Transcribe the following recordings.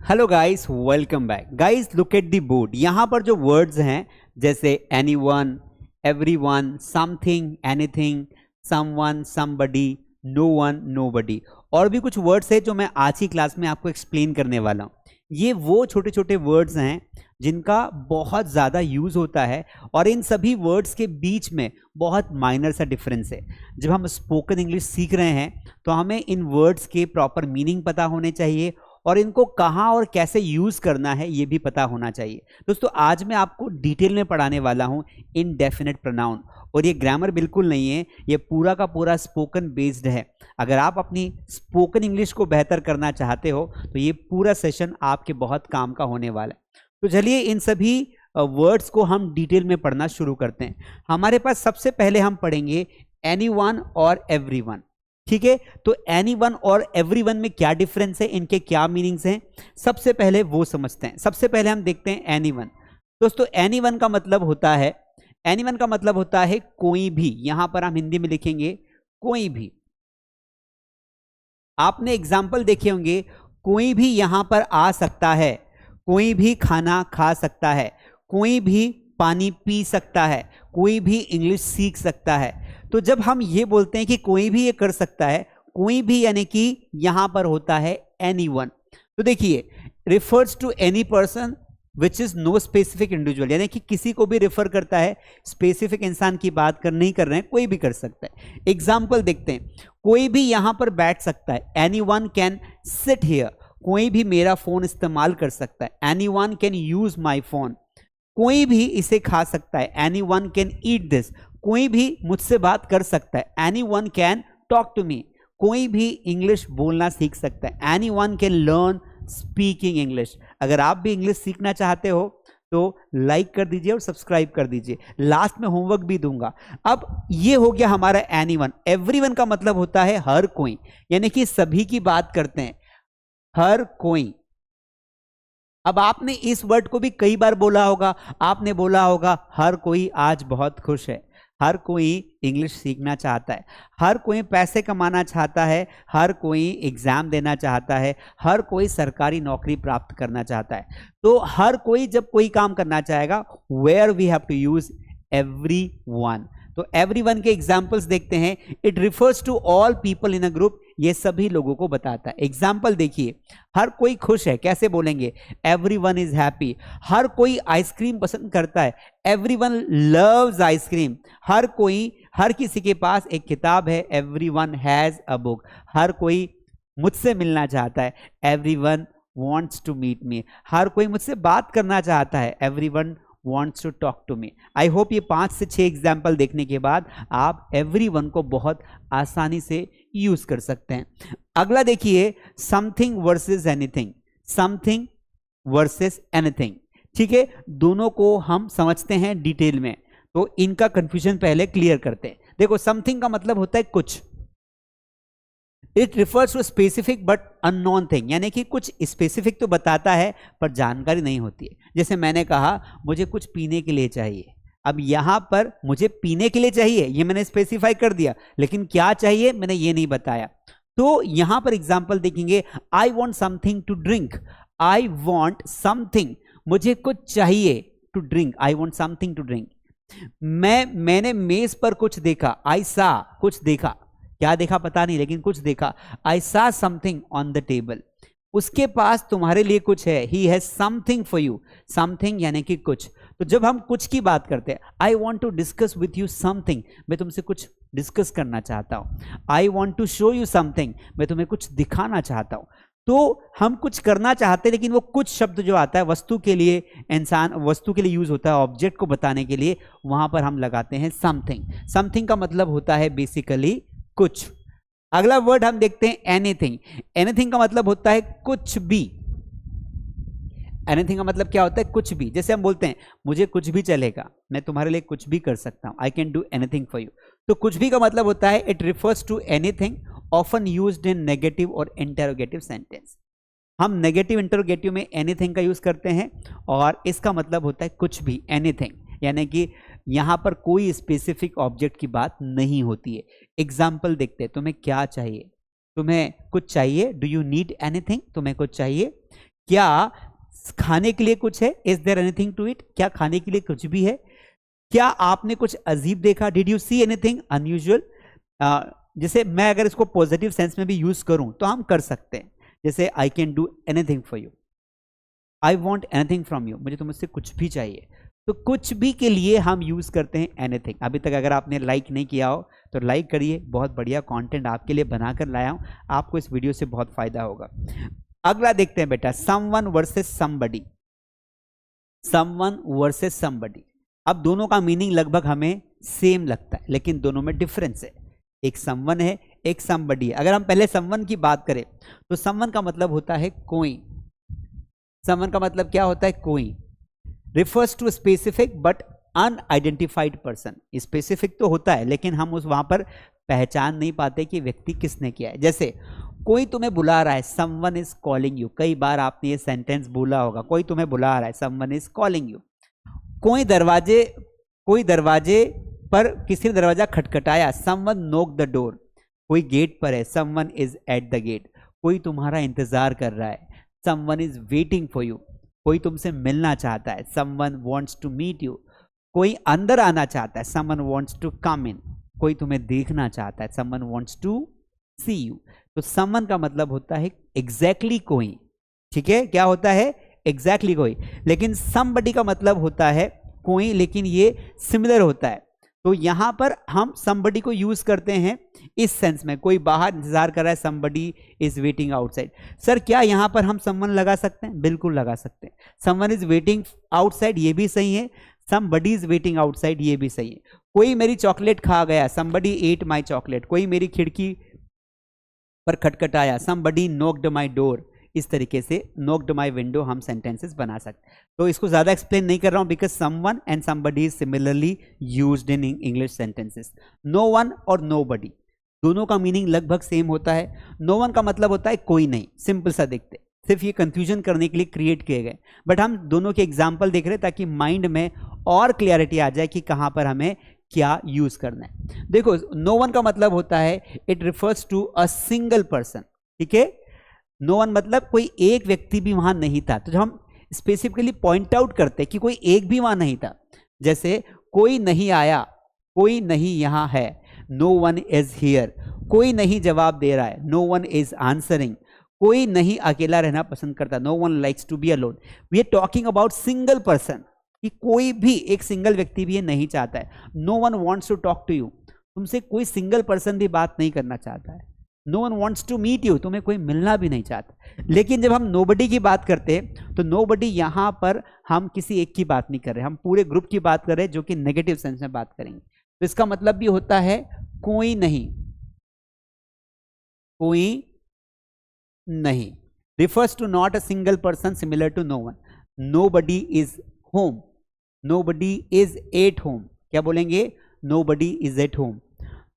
Hello guys, welcome back. Guys look at the board. यहाँ पर जो वर्ड्स हैं जैसे anyone, everyone, something, anything, someone, somebody, no one, nobody, और भी कुछ वर्ड्स हैं जो मैं आज की क्लास में आपको एक्सप्लेन करने वाला हूँ। ये वो छोटे छोटे वर्ड्स हैं जिनका बहुत ज़्यादा यूज़ होता है और इन सभी वर्ड्स के बीच में बहुत माइनर सा डिफरेंस है। जब हम स्पोकन इंग्लिश सीख रहे हैं तो हमें इन वर्ड्स के प्रॉपर मीनिंग पता होने चाहिए और इनको कहाँ और कैसे यूज़ करना है ये भी पता होना चाहिए। दोस्तों आज मैं आपको डिटेल में पढ़ाने वाला हूँ इनडेफिनेट प्रोनाउन, और ये ग्रामर बिल्कुल नहीं है, ये पूरा का पूरा स्पोकन बेस्ड है। अगर आप अपनी स्पोकन इंग्लिश को बेहतर करना चाहते हो तो ये पूरा सेशन आपके बहुत काम का होने वाला है। तो चलिए इन सभी वर्ड्स को हम डिटेल में पढ़ना शुरू करते हैं। हमारे पास सबसे पहले हम पढ़ेंगे एनीवन और एवरीवन। ठीक है, तो एनीवन और एवरीवन में क्या डिफरेंस है, इनके क्या मीनिंग्स हैं, सबसे पहले वो समझते हैं। सबसे पहले हम देखते हैं एनीवन। दोस्तों एनीवन का मतलब होता है, एनीवन का मतलब होता है कोई भी। यहां पर हम हिंदी में लिखेंगे कोई भी। आपने एग्जाम्पल देखे होंगे, कोई भी यहां पर आ सकता है, कोई भी खाना खा सकता है, कोई भी पानी पी सकता है, कोई भी इंग्लिश सीख सकता है। तो जब हम ये बोलते हैं कि कोई भी ये कर सकता है, कोई भी यानी कि यहां पर होता है एनीवन। तो देखिए, refers to any person which is no specific individual, यानी कि किसी को भी रिफर करता है, स्पेसिफिक इंसान की बात कर नहीं कर रहे हैं, कोई भी कर सकता है। एग्जाम्पल देखते हैं, कोई भी यहां पर बैठ सकता है, एनीवन कैन सिट हियर, कोई भी मेरा फोन इस्तेमाल कर सकता है, anyone can use my phone, कोई भी इसे खा सकता है, एनीवन कैन ईट दिस, कोई भी मुझसे बात कर सकता है, anyone can talk to me, कोई भी इंग्लिश बोलना सीख सकता है, anyone can learn speaking English. अगर आप भी इंग्लिश सीखना चाहते हो तो लाइक कर दीजिए और सब्सक्राइब कर दीजिए, लास्ट में होमवर्क भी दूंगा। अब ये हो गया हमारा एनीवन। एवरीवन का मतलब होता है हर कोई, यानी कि सभी की बात करते हैं, हर कोई। अब आपने इस वर्ड को भी कई बार बोला होगा, आपने बोला होगा हर कोई आज बहुत खुश है, हर कोई इंग्लिश सीखना चाहता है, हर कोई पैसे कमाना चाहता है, हर कोई एग्जाम देना चाहता है, हर कोई सरकारी नौकरी प्राप्त करना चाहता है। तो हर कोई जब कोई काम करना चाहेगा, where we have to use everyone. तो एवरीवन के एग्जाम्पल्स देखते हैं। It refers to all people in a group, ये सभी लोगों को बताता है। एग्जाम्पल देखिए, हर कोई खुश है, कैसे बोलेंगे, एवरीवन इज हैप्पी। हर कोई आइसक्रीम पसंद करता है, एवरीवन लव्स आइसक्रीम। हर कोई, हर किसी के पास एक किताब है, एवरीवन हैज अ बुक। हर कोई मुझसे मिलना चाहता है, everyone wants to meet me। हर कोई मुझसे बात करना चाहता है, everyone wants to talk to me। I hope ये 5 से 6 एग्जाम्पल देखने के बाद आप everyone को बहुत आसानी से यूज कर सकते हैं। अगला देखिए, something versus anything, something versus anything. ठीक है, दोनों को हम समझते हैं डिटेल में, तो इनका कंफ्यूजन पहले क्लियर करते हैं। देखो, समथिंग का मतलब होता है कुछ, it refers to specific but unknown thing, यानी कि कुछ स्पेसिफिक तो बताता है पर जानकारी नहीं होती है। जैसे मैंने कहा मुझे कुछ पीने के लिए चाहिए, अब यहां पर मुझे पीने के लिए चाहिए ये मैंने स्पेसिफाई कर दिया, लेकिन क्या चाहिए मैंने ये नहीं बताया। तो यहां पर एग्जांपल देखेंगे, I want something to drink, I want something, मुझे कुछ चाहिए, to drink, I want something to drink. मैंने मेज पर कुछ देखा, आई सा, कुछ देखा, क्या देखा पता नहीं लेकिन कुछ देखा। आई सा समथिंग ऑन द टेबल, उसके पास तुम्हारे लिए कुछ है, he has something for you, something यानी कि कुछ। तो जब हम कुछ की बात करते हैं, I want to discuss with you something, मैं तुमसे कुछ डिस्कस करना चाहता हूं। I want to show you something, मैं तुम्हें कुछ दिखाना चाहता हूं। तो हम कुछ करना चाहते हैं, लेकिन वो कुछ शब्द जो आता है वस्तु के लिए, इंसान वस्तु के लिए यूज होता है, ऑब्जेक्ट को बताने के लिए, वहां पर हम लगाते हैं समथिंग। समथिंग का मतलब होता है बेसिकली कुछ। अगला वर्ड हम देखते हैं एनीथिंग। एनीथिंग का मतलब होता है कुछ भी। एनीथिंग का मतलब क्या होता है, कुछ भी। जैसे हम बोलते हैं मुझे कुछ भी चलेगा, मैं तुम्हारे लिए कुछ भी कर सकता हूं, I can do anything for you. तो कुछ भी का मतलब होता है it refers to anything, often used in negative और इंटरोगेटिव सेंटेंस। हम नेगेटिव इंटरोगेटिव में एनीथिंग का यूज करते हैं और इसका मतलब होता है कुछ भी, एनीथिंग, यानी कि यहां पर कोई स्पेसिफिक ऑब्जेक्ट की बात नहीं होती है। एग्जाम्पल देखते हैं, तुम्हें क्या चाहिए, तुम्हें कुछ चाहिए, डू यू नीड एनीथिंग, तुम्हें कुछ चाहिए। क्या खाने के लिए कुछ है? Is there anything to it? क्या खाने के लिए कुछ भी है? क्या आपने कुछ अजीब देखा? Did you see anything unusual? जैसे मैं अगर इसको पॉजिटिव सेंस में भी यूज करूं तो हम कर सकते हैं, जैसे आई can do anything for you, I want anything from you, मुझे तुमसे कुछ भी चाहिए। तो कुछ भी के लिए हम यूज करते हैं एनीथिंग। अभी तक अगर आपने लाइक नहीं किया हो तो लाइक करिए, बहुत बढ़िया कंटेंट आपके लिए बनाकर लाया हूं, आपको इस वीडियो से बहुत फायदा होगा। अगला देखते हैं बेटा, someone versus somebody. Someone versus somebody, अब दोनों का मीनिंग लगभग हमें सेम लगता है, लेकिन दोनों में डिफरेंस है। एक समवन है, एक समबडी है। अगर हम पहले समवन की बात करें तो समवन का मतलब होता है कोई। समवन का मतलब क्या होता है? कोई। Refers to specific but unidentified person. Specific तो होता है लेकिन हम उस वहां पर पहचान नहीं पाते कि व्यक्ति किसने किया है। जैसे कोई तुम्हें बुला रहा है, समवन इज कॉलिंग यू। कई बार आपने ये सेंटेंस बोला होगा, कोई तुम्हें बुला रहा है, समवन इज कॉलिंग यू। कोई दरवाजे पर किसी ने दरवाजा खटखटाया, समवन नॉक द डोर। कोई गेट पर है, someone is at the gate. कोई तुम्हारा इंतजार कर रहा है, someone is waiting for you. कोई तुमसे मिलना चाहता है, someone wants to meet you. कोई अंदर आना चाहता है, someone wants to come in. कोई तुम्हें देखना चाहता है, someone wants to see you. तो समवन का मतलब होता है एग्जैक्टली कोई, ठीक है? क्या होता है? एग्जैक्टली कोई। लेकिन समबडी का मतलब होता है कोई, लेकिन ये सिमिलर होता है। तो यहां पर हम समबडी को यूज करते हैं इस सेंस में, कोई बाहर इंतजार कर रहा है, somebody is waiting outside. Sir क्या यहां पर हम समवन लगा सकते हैं? बिल्कुल लगा सकते हैं। समवन इज वेटिंग आउटसाइड, ये भी सही है। समबडी इज वेटिंग आउटसाइड, ये भी सही है। कोई मेरी चॉकलेट खा गया, समबडी एट माई चॉकलेट। कोई मेरी खिड़की पर खटखटाया, समबडी नॉक्ड माई डोर। इस तरीके से नॉक्ड माई विंडो हम सेंटेंसेस बना सकते हैं। तो इसको ज्यादा एक्सप्लेन नहीं कर रहा हूं, because someone and somebody is similarly used in English sentences. No one और नोबडी, दोनों का मीनिंग लगभग सेम होता है। नो वन का मतलब होता है कोई नहीं, सिंपल सा देखते, सिर्फ ये कंफ्यूजन करने के लिए क्रिएट किए गए, बट हम दोनों के एग्जाम्पल देख रहे हैं ताकि माइंड में और क्लियरिटी आ जाए कि कहां पर हमें क्या यूज करना है। देखो, नो वन का मतलब होता है it refers to a single person, ठीक है? नो वन मतलब कोई एक व्यक्ति भी वहां नहीं था। तो जब हम स्पेसिफिकली पॉइंट आउट करते हैं कि कोई एक भी वहां नहीं था, जैसे कोई नहीं आया, कोई नहीं यहां है, नो वन इज हियर। कोई नहीं जवाब दे रहा है, नो वन इज आंसरिंग। कोई नहीं अकेला रहना पसंद करता, no one likes to be alone. We are talking about single person, कि कोई भी एक सिंगल व्यक्ति भी ये नहीं चाहता है। No one wants to talk to you, तुमसे कोई सिंगल पर्सन भी बात नहीं करना चाहता है। No one wants to meet you, तुम्हें कोई मिलना भी नहीं चाहता। लेकिन जब हम नोबडी की बात करते हैं तो नोबडी यहां पर हम किसी एक की बात नहीं कर रहे, हम पूरे ग्रुप की बात कर रहे हैं, जो कि नेगेटिव सेंस में बात करेंगे। तो इसका मतलब भी होता है कोई नहीं, कोई नहीं। Refers to not a single person similar to no one. Nobody is home, nobody is at home. क्या बोलेंगे? Nobody is at home.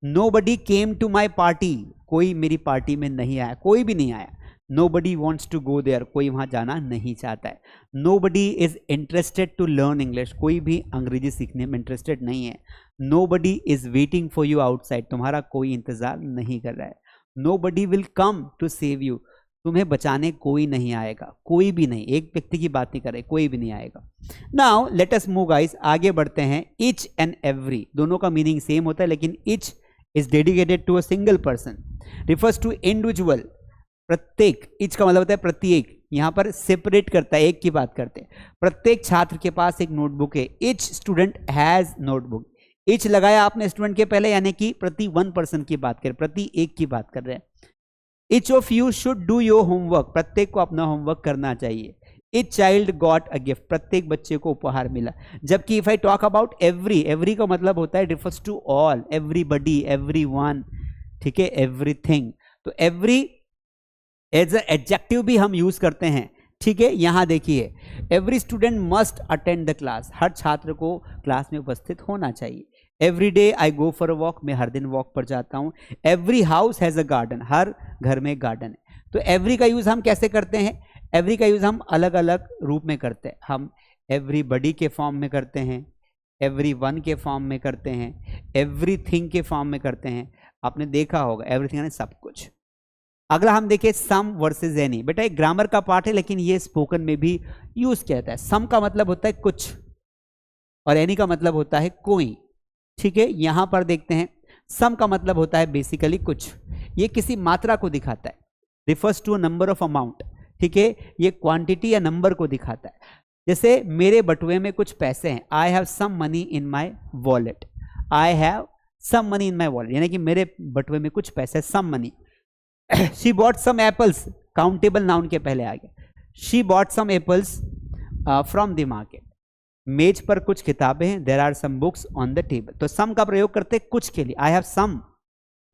Nobody came to my party, कोई मेरी पार्टी में नहीं आया, कोई भी नहीं आया। Nobody wants to go there, कोई वहां जाना नहीं चाहता है। Nobody is interested to learn English, कोई भी अंग्रेजी सीखने में इंटरेस्टेड नहीं है। Nobody is waiting for you outside, तुम्हारा कोई इंतजार नहीं कर रहा है। Nobody will come to save you, तुम्हें बचाने कोई नहीं आएगा, कोई भी नहीं, एक व्यक्ति की बात नहीं कर रहे, कोई भी नहीं आएगा। Now let us move guys, आगे बढ़ते हैं। ईच एंड एवरी, दोनों का मीनिंग सेम होता है, लेकिन each is dedicated to a single person, refers to individual. प्रत्येक, ईच का मतलब होता है प्रत्येक, यहां पर सेपरेट करता है, एक की बात करते हैं। प्रत्येक छात्र के पास एक नोटबुक है, each student has notebook. Each लगाया आपने स्टूडेंट के पहले, यानी कि प्रति वन पर्सन की बात कर, प्रति एक की बात कर रहे हैं। Each of you should do your homework, प्रत्येक को अपना होमवर्क करना चाहिए। Each child got a gift, प्रत्येक बच्चे को उपहार मिला। जबकि if I talk about every, every का मतलब होता है refers to all, everybody, everyone, ठीक है, एवरीथिंग। तो एवरी एज अ एडजेक्टिव भी हम यूज करते हैं, ठीक है? यहां देखिए, every student must attend the class, हर छात्र को क्लास में उपस्थित होना चाहिए। Every day I go for a walk, मैं हर दिन वॉक पर जाता हूँ। Every house has a garden, हर घर में गार्डन है। तो एवरी का यूज हम कैसे करते हैं? एवरी का यूज हम अलग अलग रूप में करते हैं। हम एवरीबडी के फॉर्म में करते हैं, एवरीवन के फॉर्म में करते हैं, एवरीथिंग के फॉर्म में करते हैं। आपने देखा होगा एवरीथिंग यानी सब कुछ, अगला हम देखें सम वर्सेस एनी। बेटा एक ग्रामर का पार्ट है लेकिन ये स्पोकन में भी यूज किया जाता है। सम का मतलब होता है कुछ और एनी का मतलब होता है कोई। ठीक है, यहां पर देखते हैं सम का मतलब होता है बेसिकली कुछ, ये किसी मात्रा को दिखाता है, refers to a number of amount. ठीक है, ये क्वांटिटी या नंबर को दिखाता है। जैसे मेरे बटुए में कुछ पैसे हैं, I have some money in my wallet, I have some money in my wallet, यानी कि मेरे बटुए में कुछ पैसे, some money. She bought some apples, countable noun के पहले आ गया, she bought some apples from the market. मेज पर कुछ किताबें हैं, there are some books on the table. तो सम का प्रयोग करते हैं कुछ के लिए, I have some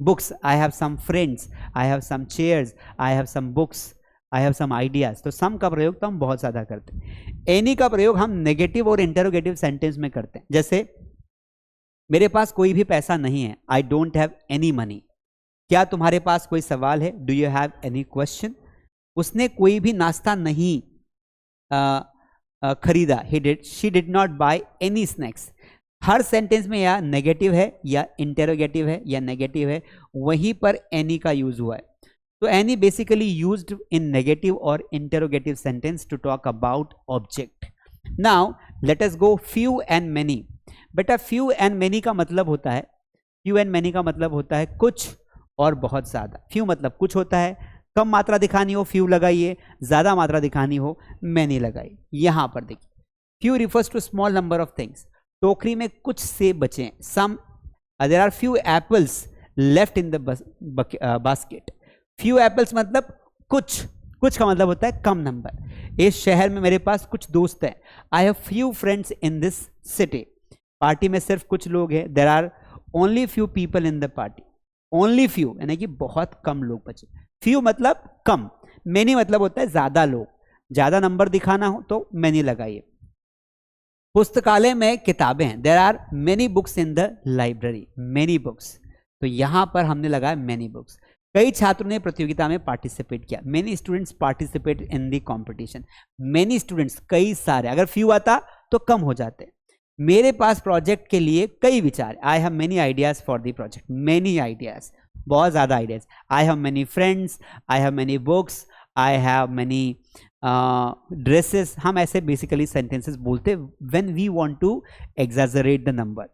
books, I have some friends, I have some chairs, I have some books, I have some ideas. तो सम का प्रयोग तो हम बहुत ज्यादा करते हैं। एनी का प्रयोग हम नेगेटिव और इंटरोगेटिव सेंटेंस में करते हैं। जैसे मेरे पास कोई भी पैसा नहीं है, I don't have any money. क्या तुम्हारे पास कोई सवाल है, do you have any question. उसने कोई भी नाश्ता नहीं खरीदा, she did not by any snacks. Her sentence में या नेगेटिव है या इंटेरोगेटिव है या नेगेटिव है, वहीं पर एनी का यूज हुआ है। तो any basically used in negative और interrogative sentence to talk about object. Now let us go few and many. बेटा फ्यू एंड मेनी का मतलब होता है, फ्यू एंड मेनी का मतलब होता है कुछ और बहुत ज्यादा। फ्यू मतलब कुछ होता है, कम मात्रा दिखानी हो फ्यू लगाइए, ज्यादा मात्रा दिखानी हो मैनी लगाइए। यहां पर देखिए few refers to small number of things. टोकरी में कुछ सेब बचे हैं, some there are few apples left in the basket. Few apples मतलब कुछ, कुछ का मतलब होता है कम नंबर। इस शहर में मेरे पास कुछ दोस्त हैं, I have few friends in this city. Party में सिर्फ कुछ लोग हैं, there are only few people in the party. Only few यानी कि बहुत कम लोग बचे। फ्यू मतलब कम, मेनी मतलब होता है ज्यादा लोग, ज्यादा नंबर दिखाना हो तो मेनी लगाइए। पुस्तकालय में किताबें हैं, there are many books in the library, many books. तो यहां पर हमने लगाया मेनी बुक्स। कई छात्रों ने प्रतियोगिता में पार्टिसिपेट किया, many students participate in the competition. Many students कई सारे, अगर फ्यू आता तो कम हो जाते। मेरे पास प्रोजेक्ट के लिए कई विचार, I have many ideas for the project, many ideas, बहुत ज्यादा ideas. I have many friends, I have many books, I have many dresses. हम ऐसे बेसिकली सेंटेंसेस बोलते when we want to exaggerate the number.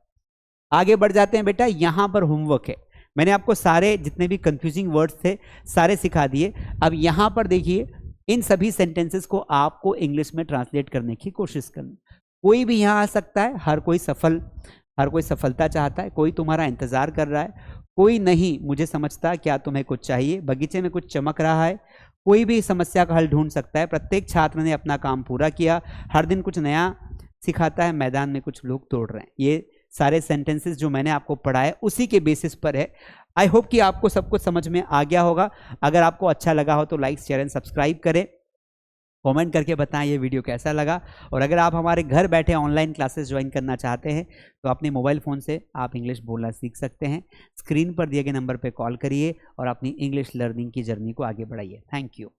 आगे बढ़ जाते हैं बेटा, यहां पर होमवर्क है। मैंने आपको सारे जितने भी कंफ्यूजिंग वर्ड्स थे सारे सिखा दिए। अब यहां पर देखिए, इन सभी सेंटेंसेस को आपको इंग्लिश में ट्रांसलेट करने की कोशिश करनी। कोई भी यहाँ आ सकता है, हर कोई सफलता चाहता है, कोई तुम्हारा इंतजार कर रहा है, कोई नहीं मुझे समझता क्या तुम्हें कुछ चाहिए, बगीचे में कुछ चमक रहा है, कोई भी समस्या का हल ढूंढ सकता है। प्रत्येक छात्र ने अपना काम पूरा किया, हर दिन कुछ नया सिखाता है, मैदान में कुछ लोग तोड़ रहे हैं। ये सारे सेंटेंसेस जो मैंने आपको पढ़ाए उसी के बेसिस पर है। आई होप कि आपको सब कुछ समझ में आ गया होगा। अगर आपको अच्छा लगा हो तो लाइक शेयर एंड सब्सक्राइब करें, कमेंट करके बताएं ये वीडियो कैसा लगा। और अगर आप हमारे घर बैठे ऑनलाइन क्लासेस ज्वाइन करना चाहते हैं तो अपने मोबाइल फ़ोन से आप इंग्लिश बोलना सीख सकते हैं। स्क्रीन पर दिए गए नंबर पर कॉल करिए और अपनी इंग्लिश लर्निंग की जर्नी को आगे बढ़ाइए। Thank you.